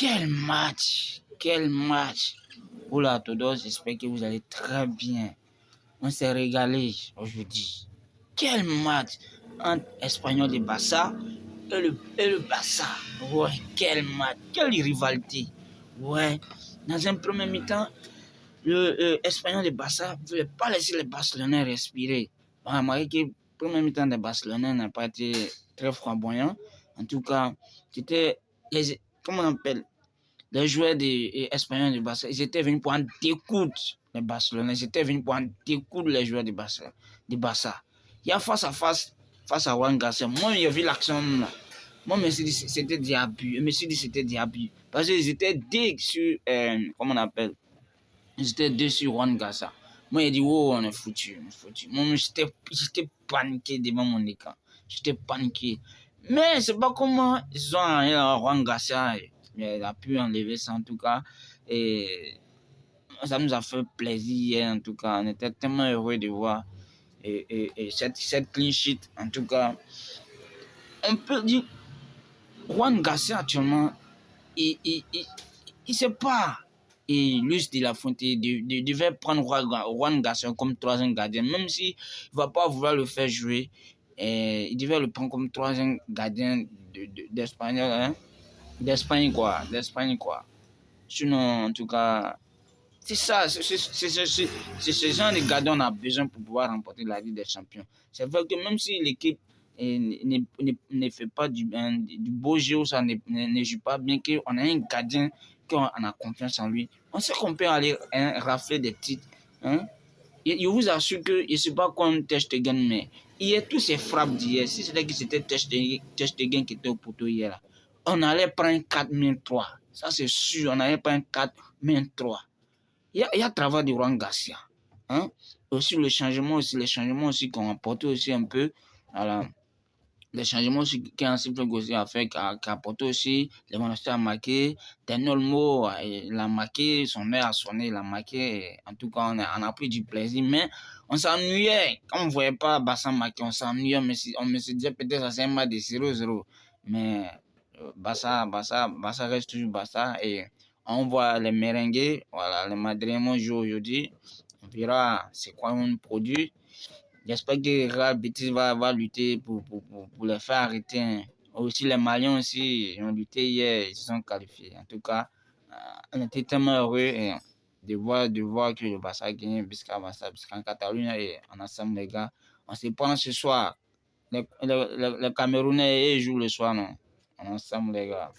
Quel match! Quel match! Oula, Todos, j'espère que vous allez très bien. On s'est régalé aujourd'hui. Quel match entre Espanyol et Barça et le Barça. Ouais, quel match, quelle rivalité. Ouais, dans un premier mi-temps, le Espanyol et Barça ne voulait pas laisser les Barcelonais respirer. On a remarqué que le premier mi-temps des Barcelonais n'a pas été très flamboyant. En tout cas, c'était comment on appelle, les joueurs des Espagnols du Barça, ils étaient venus pour en découdre les Barcelonais, ils étaient venus pour en découdre les joueurs du Barça. Il y a face à face à Juan Garcia. Moi, j'ai vu l'action là. Moi, je me suis dit c'était des abus. Je me suis dit c'était des abus. Parce qu'ils étaient dès sur, comment on appelle, ils étaient deux sur Juan Garcia. Moi, j'ai dit, oh, on est foutu, on est foutu. Moi, j'étais paniqué devant mon écran. J'étais paniqué. Mais c'est pas comment ils ont Juan Garcia. Il a pu enlever ça en tout cas. Et ça nous a fait plaisir en tout cas. On était tellement heureux de voir cette clean sheet. En tout cas, on peut dire Juan Garcia actuellement, il sait pas. Et Luis de la Fuente devait prendre Juan Garcia comme troisième gardien, même s'il ne va pas vouloir le faire jouer. Il devait le prendre comme troisième gardien d'Espagne, hein? D'Espagne quoi. Sinon, en tout cas, c'est ça, c'est ce genre de gardien qu'on a besoin pour pouvoir remporter la Ligue des Champions. C'est vrai que même si l'équipe ne fait pas du beau jeu, ça ne joue pas bien, qu'on a un gardien, qu'on a confiance en lui, on sait qu'on peut aller rafler des titres. Hein? Et je vous assure que je ne suis pas comme Ter Stegen, mais hier, tous ces frappes d'hier, si c'était que c'était Ter Stegen qui était au poteau hier, là, on allait prendre 4-3. Ça, c'est sûr, on allait prendre 4-3. Il y a travail de Juan Garcia. Hein? Aussi, les changements aussi qu'on a apporté aussi un peu. Voilà. Les changements aussi qu'un simple Gossi a fait, qui a apporté aussi. Les monastères a marqué. Daniel Mo, il a marqué. Son mère a sonné, il a marqué. En tout cas, on a pris du plaisir. Mais on s'ennuyait. Quand on ne voyait pas Bassan marquer, on s'ennuyait. On me se disait peut-être que c'est un match de 0-0. Mais Barça reste toujours Barça. Et on voit les merengues, voilà, les madrilènes jouent aujourd'hui. On verra c'est quoi un produit. J'espère que Real Betis va lutter pour les faire arrêter. Hein. Aussi, les Maliens aussi, ils ont lutté hier, ils se sont qualifiés. En tout cas, on était tellement heureux de voir que le Barça a gagné en Catalogne et en ensemble, les gars. On se prend ce soir. Les Camerounais, ils jouent le soir, non? En ensemble, les gars.